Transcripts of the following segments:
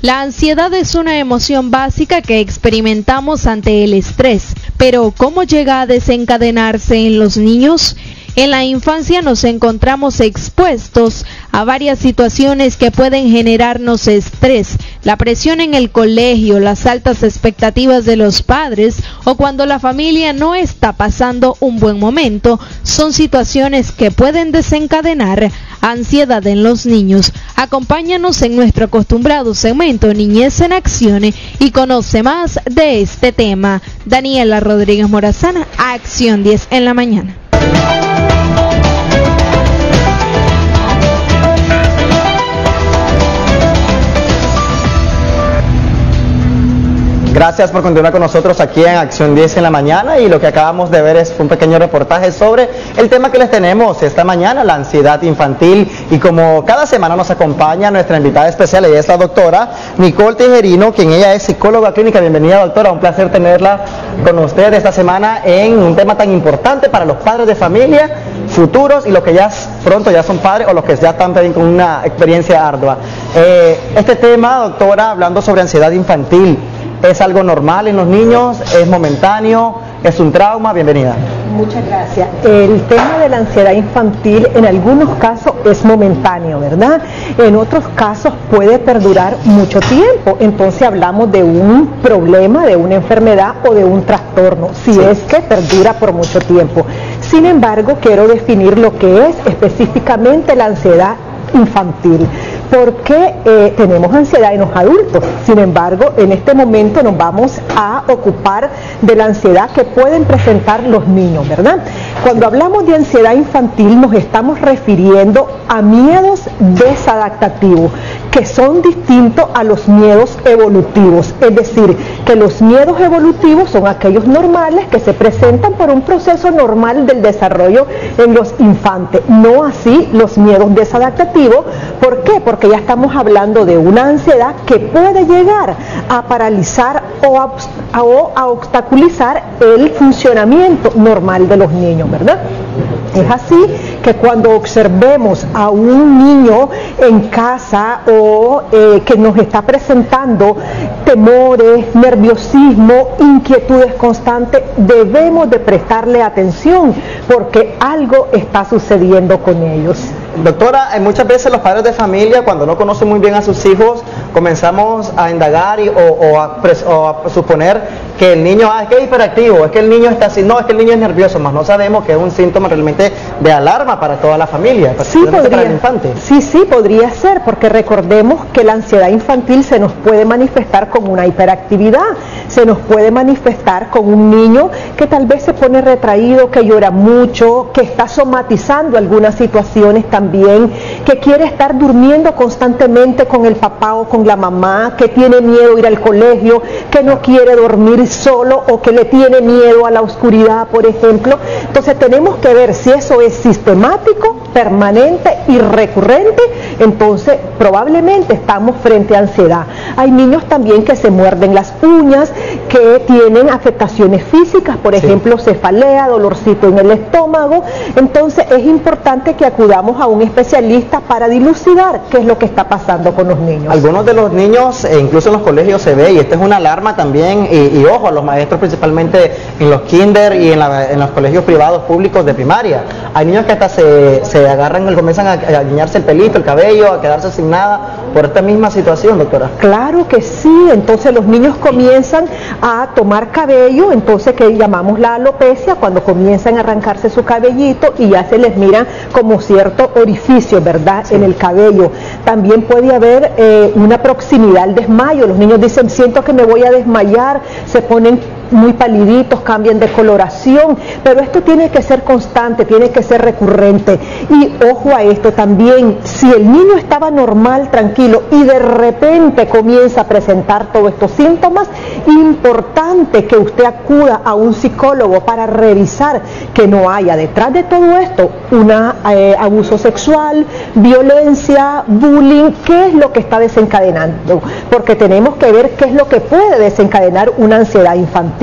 La ansiedad es una emoción básica que experimentamos ante el estrés, pero ¿cómo llega a desencadenarse en los niños? En la infancia nos encontramos expuestos a varias situaciones que pueden generarnos estrés, la presión en el colegio, las altas expectativas de los padres o cuando la familia no está pasando un buen momento, son situaciones que pueden desencadenar ansiedad en los niños. Acompáñanos en nuestro acostumbrado segmento Niñez en Acción y conoce más de este tema. Daniela Rodríguez Morazana, Acción 10 en la mañana. Gracias por continuar con nosotros aquí en Acción 10 en la mañana, y lo que acabamos de ver es un pequeño reportaje sobre el tema que les tenemos esta mañana, la ansiedad infantil, y como cada semana nos acompaña nuestra invitada especial, ella es la doctora Nicole Tejerino, quien ella es psicóloga clínica. Bienvenida, doctora, un placer tenerla con usted esta semana en un tema tan importante para los padres de familia futuros y los que ya pronto ya son padres o los que ya están con una experiencia ardua. Este tema, doctora, hablando sobre ansiedad infantil, ¿es algo normal en los niños? ¿Es momentáneo? ¿Es un trauma? Bienvenida. Muchas gracias. El tema de la ansiedad infantil en algunos casos es momentáneo, ¿verdad? En otros casos puede perdurar mucho tiempo. Entonces hablamos de un problema, de una enfermedad o de un trastorno, si es que perdura por mucho tiempo. Sin embargo, quiero definir lo que es específicamente la ansiedad infantil. Porque tenemos ansiedad en los adultos. Sin embargo, en este momento nos vamos a ocupar de la ansiedad que pueden presentar los niños, ¿verdad? Cuando hablamos de ansiedad infantil nos estamos refiriendo a miedos desadaptativos, que son distintos a los miedos evolutivos. Es decir, que los miedos evolutivos son aquellos normales que se presentan por un proceso normal del desarrollo en los infantes. No así los miedos desadaptativos. ¿Por qué? Porque ya estamos hablando de una ansiedad que puede llegar a paralizar o a obstaculizar el funcionamiento normal de los niños, ¿verdad? Es así que cuando observemos a un niño en casa o que nos está presentando temores, nerviosismo, inquietudes constantes, debemos de prestarle atención porque algo está sucediendo con ellos. Doctora, muchas veces los padres de familia, cuando no conocen muy bien a sus hijos, comenzamos a indagar o a suponer que el niño es que es hiperactivo, es que el niño está así, no, es que el niño es nervioso, más no sabemos que es un síntoma realmente de alarma para toda la familia, particularmente para el infante. Sí, podría ser, porque recordemos que la ansiedad infantil se nos puede manifestar como una hiperactividad, se nos puede manifestar con un niño que tal vez se pone retraído, que llora mucho, que está somatizando algunas situaciones también, que quiere estar durmiendo constantemente con el papá o con la mamá, que tiene miedo a ir al colegio, que no quiere dormir solo o que le tiene miedo a la oscuridad, por ejemplo. Entonces tenemos que ver si eso es sistemático, permanente y recurrente. Entonces probablemente estamos frente a ansiedad. Hay niños también que se muerden las uñas, que tienen afectaciones físicas, por ejemplo cefalea, dolorcito en el estómago. Entonces es importante que acudamos a un especialista para dilucidar qué es lo que está pasando con los niños. Algunos de los niños, incluso en los colegios se ve, y esta es una alarma también, y ojo, a los maestros principalmente en los kinder y en los colegios privados públicos de primaria. Hay niños que hasta se agarran, comienzan a guiñarse el pelito, el cabello, a quedarse sin nada por esta misma situación, doctora. Claro que sí, entonces los niños comienzan a tomar cabello, entonces que llamamos la alopecia, cuando comienzan a arrancarse su cabellito y ya se les mira como cierto orificio, ¿verdad?, en el cabello. También puede haber una proximidad al desmayo. Los niños dicen, siento que me voy a desmayar, se ponen muy paliditos, cambian de coloración, pero esto tiene que ser constante, tiene que ser recurrente. Y ojo a esto también, si el niño estaba normal, tranquilo, y de repente comienza a presentar todos estos síntomas, importante que usted acuda a un psicólogo para revisar que no haya detrás de todo esto un abuso sexual, violencia, bullying, qué es lo que está desencadenando, porque tenemos que ver qué es lo que puede desencadenar una ansiedad infantil.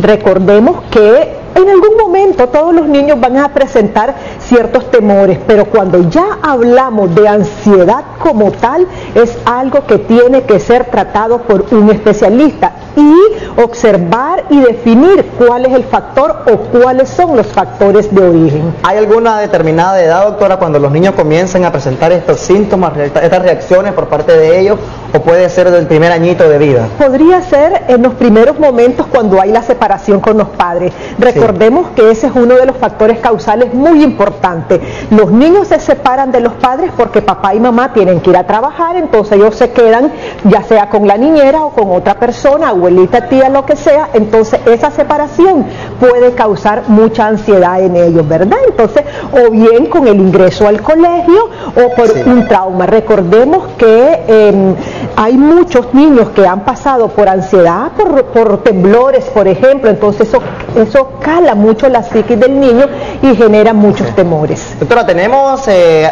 Recordemos que en algún momento todos los niños van a presentar ciertos temores, pero cuando ya hablamos de ansiedad como tal, es algo que tiene que ser tratado por un especialista y observar y definir cuál es el factor o cuáles son los factores de origen. ¿Hay alguna determinada edad, doctora, cuando los niños comiencen a presentar estos síntomas, estas reacciones por parte de ellos, o puede ser del primer añito de vida? Podría ser en los primeros momentos cuando hay la separación con los padres. Recordemos que ese es uno de los factores causales muy importantes. Los niños se separan de los padres porque papá y mamá tienen que ir a trabajar, entonces ellos se quedan ya sea con la niñera o con otra persona, abuelita, tía, lo que sea. Entonces esa separación puede causar mucha ansiedad en ellos, ¿verdad? Entonces, o bien con el ingreso al colegio o por un trauma. Recordemos que hay muchos niños que han pasado por ansiedad, por temblores, por ejemplo, entonces eso cala mucho la psiquis del niño y genera muchos temores. Doctora, tenemos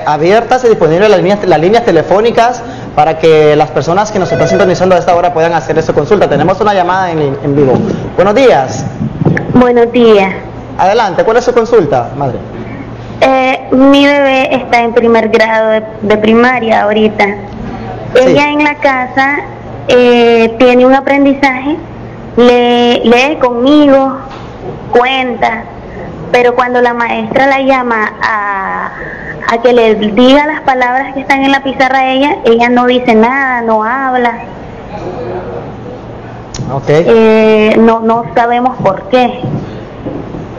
abiertas y disponibles las líneas telefónicas para que las personas que nos están sintonizando a esta hora puedan hacer su consulta. Tenemos una llamada en vivo. Buenos días. Buenos días. Adelante, ¿cuál es su consulta, madre? Mi bebé está en primer grado de primaria ahorita. Ella en la casa tiene un aprendizaje, lee conmigo, cuenta, pero cuando la maestra la llama a que le diga las palabras que están en la pizarra a ella no dice nada, no habla. No sabemos por qué.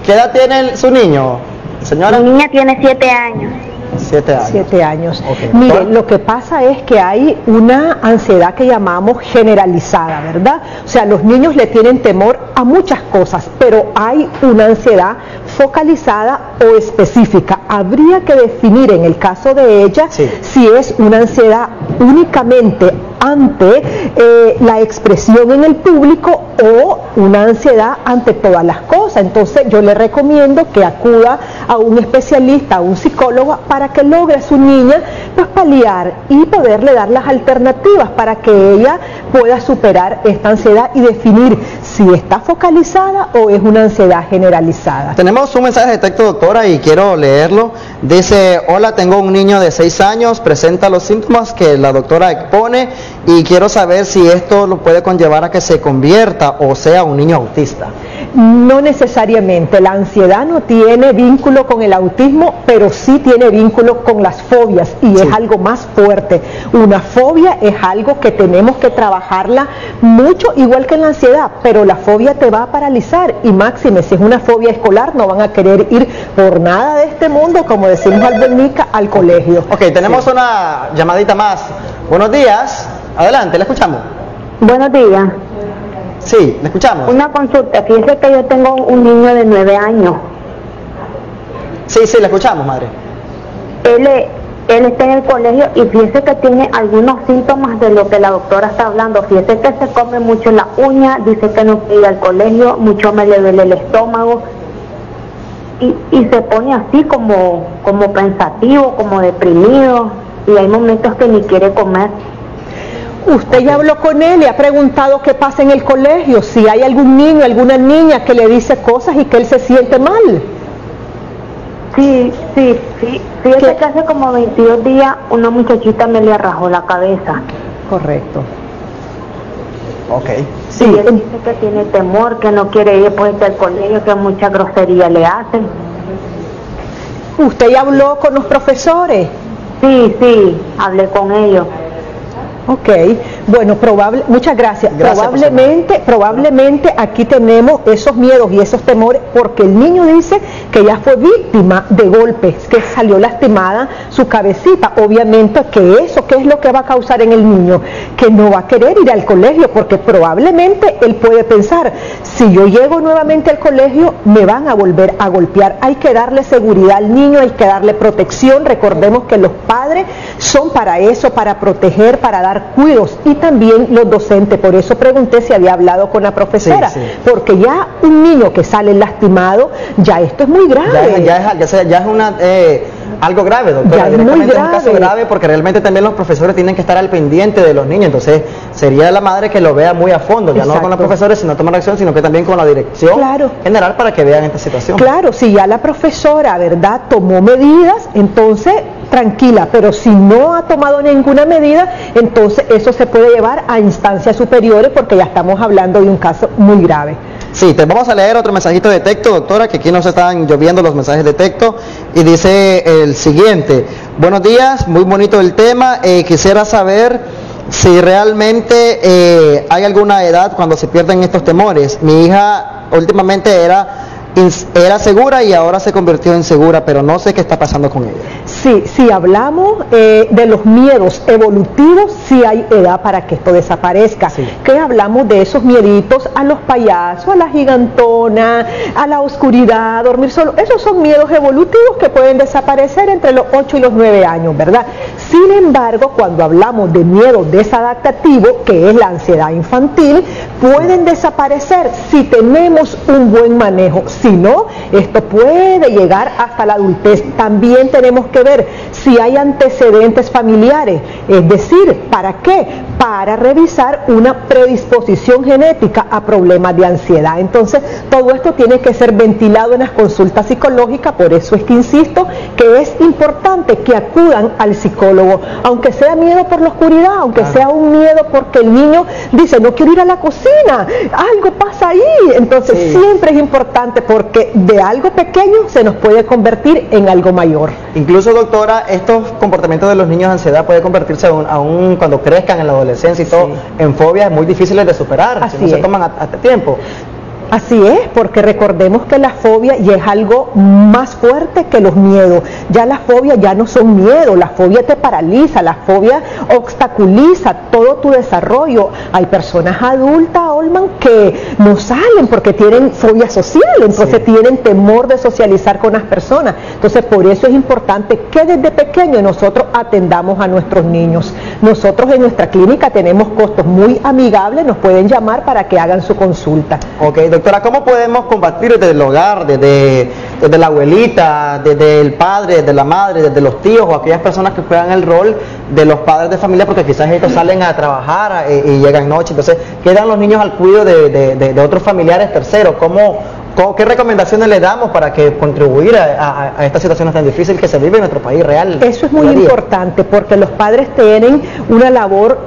¿Qué edad tiene su niño, señora? Mi niña tiene 7 años. 7 años. 7 años. Mire, lo que pasa es que hay una ansiedad que llamamos generalizada, ¿verdad? O sea, los niños le tienen temor a muchas cosas, pero hay una ansiedad focalizada o específica. Habría que definir en el caso de ella si es una ansiedad únicamente ante la expresión en el público o una ansiedad ante todas las cosas. Entonces yo le recomiendo que acuda a un especialista, a un psicólogo, para que logre a su niña pues paliar y poderle dar las alternativas para que ella pueda superar esta ansiedad y definir si está focalizada o es una ansiedad generalizada. Tenemos un mensaje de texto, doctora, y quiero leerlo. Dice: hola, tengo un niño de 6 años, presenta los síntomas que la doctora expone y quiero saber si esto lo puede conllevar a que se convierta o sea un niño autista. No necesariamente, la ansiedad no tiene vínculo con el autismo, pero sí tiene vínculo con las fobias y es algo más fuerte. Una fobia es algo que tenemos que trabajarla mucho, igual que en la ansiedad, pero la fobia te va a paralizar y máxime, si es una fobia escolar, no van a querer ir por nada de este mundo, como decimos albernica, al colegio. Ok, tenemos una llamadita más. Buenos días, adelante, le escuchamos. Buenos días. Sí, le escuchamos. Una consulta, fíjese que yo tengo un niño de 9 años. Sí, le escuchamos, madre. Él está en el colegio y fíjese que tiene algunos síntomas de lo que la doctora está hablando. Fíjese que se come mucho la uña, dice que no quiere ir al colegio, mucho me le duele el estómago y se pone así como pensativo, como deprimido, y hay momentos que ni quiere comer. ¿Usted ya habló con él y ha preguntado qué pasa en el colegio? Si hay algún niño, alguna niña que le dice cosas y que él se siente mal. Sí. Fíjese que hace como 22 días una muchachita me le arrajó la cabeza. Correcto. Ok. Sí. Y él dice que tiene temor, que no quiere ir pues al colegio, que mucha grosería le hacen. ¿Usted ya habló con los profesores? Sí, hablé con ellos. Ok, bueno, muchas gracias. Probablemente aquí tenemos esos miedos y esos temores porque el niño dice que ya fue víctima de golpes, que salió lastimada su cabecita. Obviamente que eso, ¿qué es lo que va a causar en el niño? Que no va a querer ir al colegio porque probablemente él puede pensar, si yo llego nuevamente al colegio me van a volver a golpear. Hay que darle seguridad al niño, hay que darle protección. Recordemos que los padres son para eso, para proteger, para dar cuidados, y también los docentes. Por eso pregunté si había hablado con la profesora, porque ya un niño que sale lastimado, ya esto es muy grave. Ya es algo grave, doctora. Ya es muy grave. Un caso grave, porque realmente también los profesores tienen que estar al pendiente de los niños. Entonces, sería la madre que lo vea muy a fondo, ya no con los profesores, sino tomar acción, sino que también con la dirección general para que vean esta situación. Claro, si ya la profesora, ¿verdad?, tomó medidas, entonces tranquila, pero si no ha tomado ninguna medida, entonces eso se puede llevar a instancias superiores porque ya estamos hablando de un caso muy grave. Sí, te vamos a leer otro mensajito de texto, doctora, que aquí nos están lloviendo los mensajes de texto, y dice el siguiente: buenos días, muy bonito el tema, quisiera saber si realmente hay alguna edad cuando se pierden estos temores. Mi hija últimamente era segura y ahora se convirtió en segura, pero no sé qué está pasando con ella. Sí, si hablamos de los miedos evolutivos, sí hay edad para que esto desaparezca. Sí. Que hablamos de esos mieditos a los payasos, a la gigantona, a la oscuridad, a dormir solo. Esos son miedos evolutivos que pueden desaparecer entre los 8 y los 9 años, ¿verdad? Sin embargo, cuando hablamos de miedo desadaptativo, que es la ansiedad infantil, pueden desaparecer si tenemos un buen manejo. Si no, esto puede llegar hasta la adultez. También tenemos que ver si hay antecedentes familiares, es decir, ¿para qué? Para revisar una predisposición genética a problemas de ansiedad. Entonces, todo esto tiene que ser ventilado en las consultas psicológicas, por eso es que insisto que es importante que acudan al psicólogo, aunque sea miedo por la oscuridad, aunque sea un miedo porque el niño dice, no quiero ir a la cocina, algo pasa ahí. Entonces, siempre es importante porque de algo pequeño se nos puede convertir en algo mayor. Incluso, doctora, estos comportamientos de los niños de ansiedad puede convertirse aún cuando crezcan en la adolescencia y todo, en fobias muy difíciles de superar, si no se toman a tiempo. Así es, porque recordemos que la fobia ya es algo más fuerte que los miedos. Ya las fobias ya no son miedo, la fobia te paraliza, la fobia obstaculiza todo tu desarrollo. Hay personas adultas, Olman, que no salen porque tienen fobia social, entonces tienen temor de socializar con las personas. Entonces, por eso es importante que desde pequeño nosotros atendamos a nuestros niños. Nosotros en nuestra clínica tenemos costos muy amigables, nos pueden llamar para que hagan su consulta. Ok, doctora, ¿cómo podemos combatir desde el hogar, desde la abuelita, desde el padre, desde la madre, desde los tíos o aquellas personas que juegan el rol de los padres de familia, porque quizás ellos salen a trabajar y llegan noche, entonces quedan los niños al cuidado de otros familiares terceros? ¿Qué recomendaciones le damos para que contribuir a estas situaciones tan difíciles que se vive en nuestro país real? Eso es muy importante porque los padres tienen una labor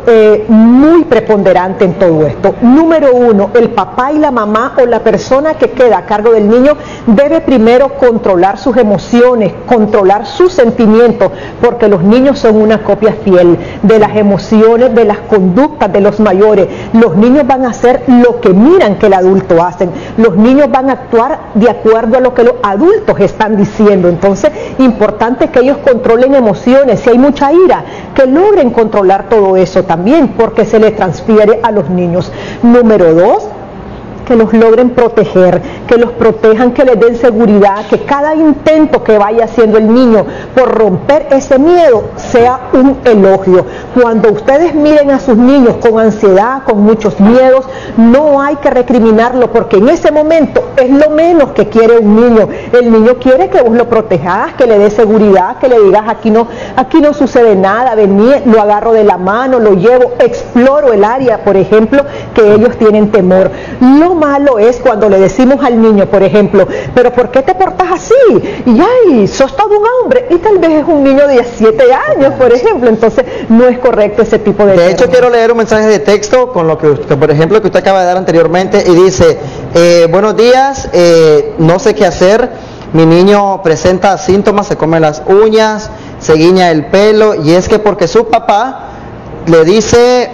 muy preponderante en todo esto. Número uno, el papá y la mamá o la persona que queda a cargo del niño debe primero controlar sus emociones, controlar sus sentimientos, porque los niños son una copia fiel de las emociones, de las conductas de los mayores. Los niños van a hacer lo que miran que el adulto hace. Los niños van a actuar de acuerdo a lo que los adultos están diciendo. Entonces, importante que ellos controlen emociones. Si hay mucha ira, que logren controlar todo eso también, porque se le transfiere a los niños. Número dos, que los logren proteger, que los protejan, que les den seguridad, que cada intento que vaya haciendo el niño por romper ese miedo sea un elogio. Cuando ustedes miren a sus niños con ansiedad, con muchos miedos, no hay que recriminarlo, porque en ese momento es lo menos que quiere un niño. El niño quiere que vos lo protejas, que le des seguridad, que le digas aquí no sucede nada, vení, lo agarro de la mano, lo llevo, exploro el área, por ejemplo, que ellos tienen temor. Lo malo es cuando le decimos al niño, por ejemplo, pero ¿por qué te portas así? Y ay, sos todo un hombre, y tal vez es un niño de 7 años, por ejemplo. Entonces no es correcto ese tipo de... De hecho, quiero leer un mensaje de texto con lo que por ejemplo, que usted acaba de dar anteriormente, y dice, buenos días, no sé qué hacer, mi niño presenta síntomas, se come las uñas, se guiña el pelo, y es que porque su papá le dice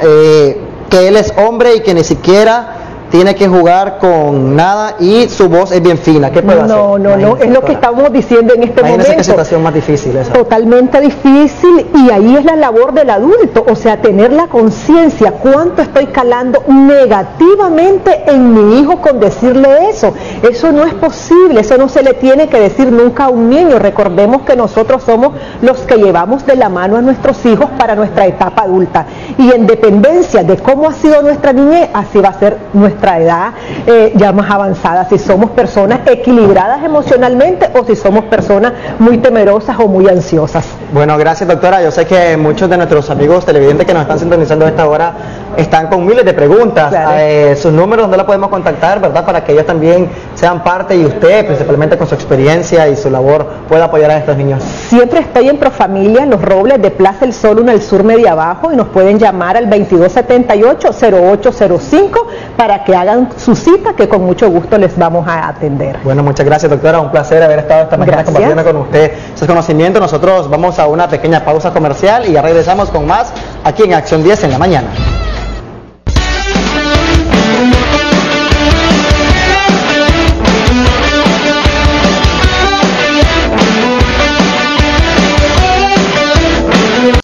que él es hombre y que ni siquiera tiene que jugar con nada y su voz es bien fina. ¿Qué puede hacer? No, es lo que estamos diciendo en este momento. Qué situación más difícil esa. Totalmente difícil, y ahí es la labor del adulto, o sea, tener la conciencia, cuánto estoy calando negativamente en mi hijo con decirle eso. Eso no es posible, eso no se le tiene que decir nunca a un niño. Recordemos que nosotros somos los que llevamos de la mano a nuestros hijos para nuestra etapa adulta, y en dependencia de cómo ha sido nuestra niñez, así va a ser nuestra nuestra edad ya más avanzada, si somos personas equilibradas emocionalmente o si somos personas muy temerosas o muy ansiosas. Bueno, gracias doctora. Yo sé que muchos de nuestros amigos televidentes que nos están sintonizando a esta hora están con miles de preguntas. Claro. Sus números, ¿dónde la podemos contactar, verdad? Para que ellos también sean parte y usted, principalmente con su experiencia y su labor, pueda apoyar a estos niños. Siempre estoy en Profamilia, en Los Robles de Plaza El Sol, 1 al sur media abajo, y nos pueden llamar al 2278-0805 para que hagan su cita, que con mucho gusto les vamos a atender. Bueno, muchas gracias doctora, un placer haber estado esta mañana compartiendo con usted sus conocimientos. Nosotros vamos a una pequeña pausa comercial y ya regresamos con más aquí en Acción 10 en la mañana.